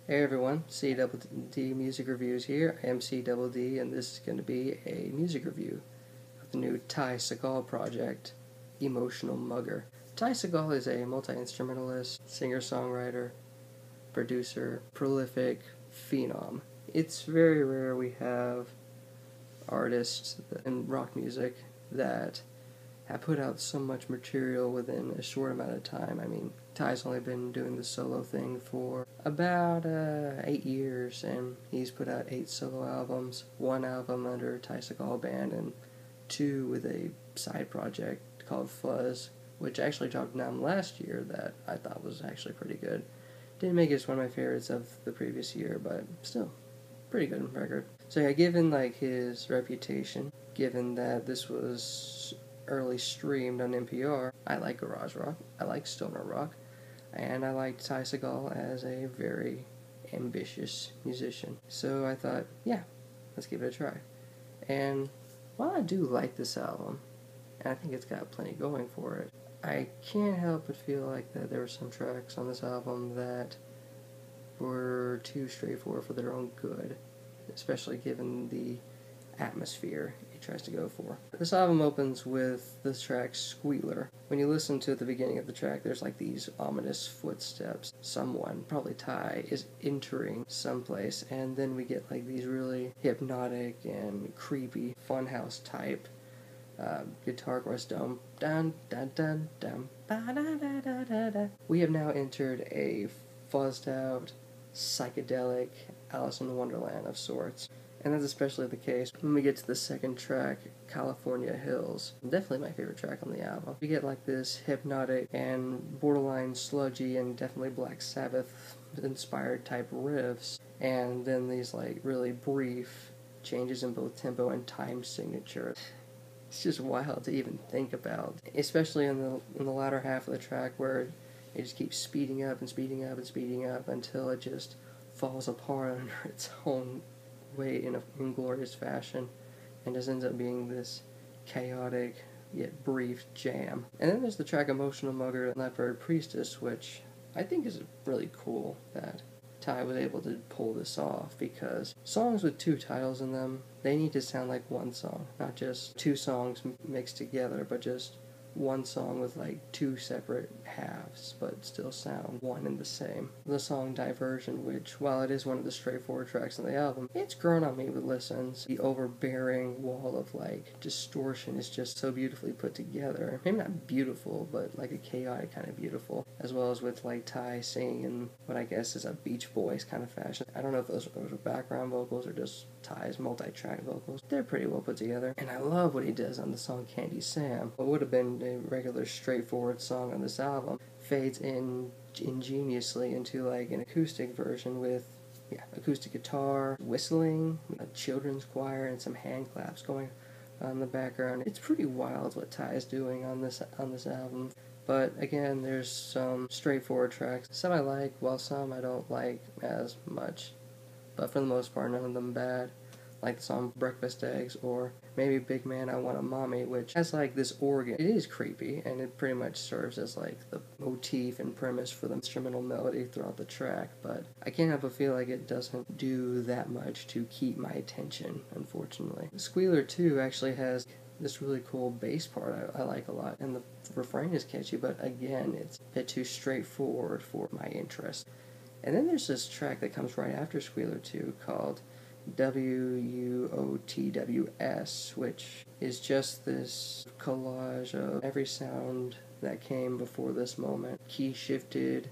Hey everyone, CDD Music Reviews here. I am CDD, and this is going to be a music review of the new Ty Segall project, Emotional Mugger. Ty Segall is a multi-instrumentalist, singer-songwriter, producer, prolific phenom. It's very rare we have artists in rock music that have put out so much material within a short amount of time. I mean, Ty's only been doing the solo thing for about 8 years, and he's put out 8 solo albums, 1 album under Ty Segall Band, and 2 with a side project called Fuzz, which actually dropped down last year that I thought was actually pretty good. Didn't make it as one of my favorites of the previous year, but still, pretty good record. So yeah, given like his reputation, given that this was early streamed on NPR, I like garage rock, I like stoner rock, and I like Ty Segall as a very ambitious musician. So I thought, yeah, let's give it a try. And while I do like this album, and I think it's got plenty going for it, I can't help but feel like that there were some tracks on this album that were too straightforward for their own good, especially given the atmosphere he tries to go for. This album opens with the track Squealer. When you listen to the beginning of the track, there's like these ominous footsteps. Someone, probably Ty, is entering someplace, and then we get like these really hypnotic and creepy funhouse type guitar chorus. Dum dun dun dun dum ba da da da da da. We have now entered a fuzzed out, psychedelic Alice in Wonderland of sorts. And that's especially the case when we get to the second track, California Hills. Definitely my favorite track on the album. We get like this hypnotic and borderline sludgy and definitely Black Sabbath inspired type riffs, and then these like really brief changes in both tempo and time signature. It's just wild to even think about, especially in the latter half of the track where it just keeps speeding up and speeding up and speeding up until it just falls apart under its own weight in an inglorious fashion, and just ends up being this chaotic yet brief jam. And then there's the track Emotional Mugger and Leopard Priestess, which I think is really cool that Ty was able to pull this off, because songs with 2 titles in them, they need to sound like one song, not just 2 songs mixed together, but just one song with like 2 separate halves, but still sound one and the same. The song Diversion, which, while it is one of the straightforward tracks on the album, it's grown on me with listens. The overbearing wall of like distortion is just so beautifully put together. Maybe not beautiful, but like a chaotic kind of beautiful, as well as with like Ty singing in what I guess is a Beach Boys kind of fashion. I don't know if those are background vocals or just Ty's multi-track vocals. They're pretty well put together, and I love what he does on the song Candy Sam. What would have been a regular straightforward song on this album fades in ingeniously into like an acoustic version with acoustic guitar, whistling, a children's choir, and some hand claps going on in the background. It's pretty wild what Ty is doing on this album. But again, there's some straightforward tracks. Some I like, while some I don't like as much. But for the most part, none of them bad. Like the song Breakfast Eggs, or maybe Big Man, I Want a Mommy, which has like this organ. It is creepy, and it pretty much serves as like the motif and premise for the instrumental melody throughout the track, but I can't help but feel like it doesn't do that much to keep my attention, unfortunately. Squealer 2 actually has this really cool bass part I like a lot, and the refrain is catchy, but again, it's a bit too straightforward for my interest. And then there's this track that comes right after Squealer 2 called WuoTWS, which is just this collage of every sound that came before this moment, key shifted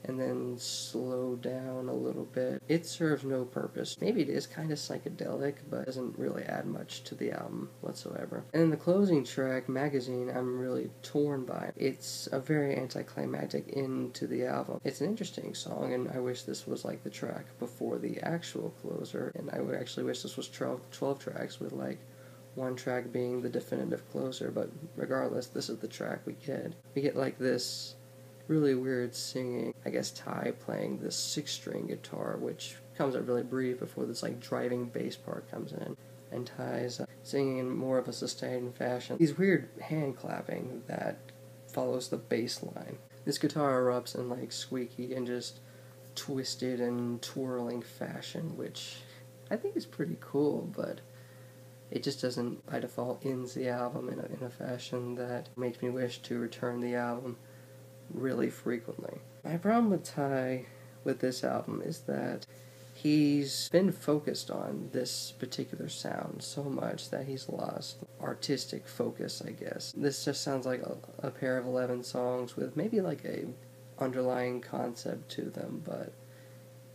and then slowed down a little bit. It serves no purpose. Maybe it is kind of psychedelic, but doesn't really add much to the album whatsoever. And in the closing track, Magazine, I'm really torn by. It's a very anticlimactic end to the album. It's an interesting song, and I wish this was like the track before the actual closer, and I would actually wish this was 12 tracks with like 1 track being the definitive closer, but regardless, this is the track we get. We get like this really weird singing, I guess Ty playing this 6-string guitar, which comes up really brief before this like driving bass part comes in, and Ty's singing in more of a sustained fashion. These weird hand clapping that follows the bass line. This guitar erupts in like squeaky and just twisted and twirling fashion, which I think is pretty cool, but it just doesn't, by default, ends the album in a fashion that makes me wish to return the album really frequently. My problem with Ty with this album is that he's been focused on this particular sound so much that he's lost artistic focus, I guess. This just sounds like a pair of 11 songs with maybe like a underlying concept to them, but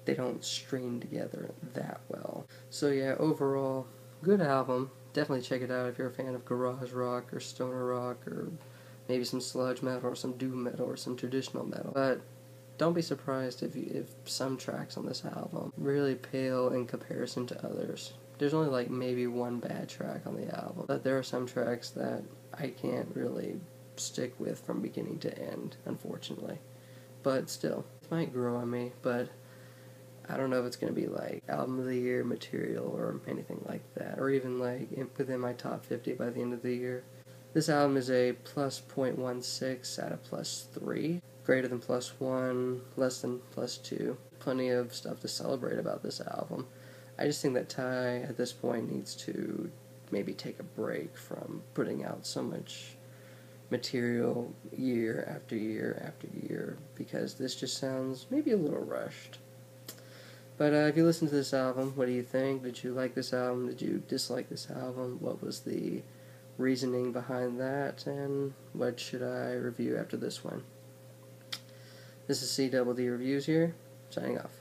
they don't string together that well. So yeah, overall, good album. Definitely check it out if you're a fan of garage rock or stoner rock or maybe some sludge metal or some doom metal or some traditional metal. But don't be surprised if some tracks on this album really pale in comparison to others. There's only like maybe one bad track on the album, but there are some tracks that I can't really stick with from beginning to end, unfortunately. But still, it might grow on me, but I don't know if it's going to be like album of the year material or anything like that, or even like within my top 50 by the end of the year. This album is a plus 0.16 out of plus 3, greater than plus 1, less than plus 2. Plenty of stuff to celebrate about this album. I just think that Ty at this point needs to maybe take a break from putting out so much material year after year after year, because this just sounds maybe a little rushed. But if you listen to this album, what do you think? Did you like this album? Did you dislike this album? What was the reasoning behind that? And what should I review after this one? This is CWD Reviews here, signing off.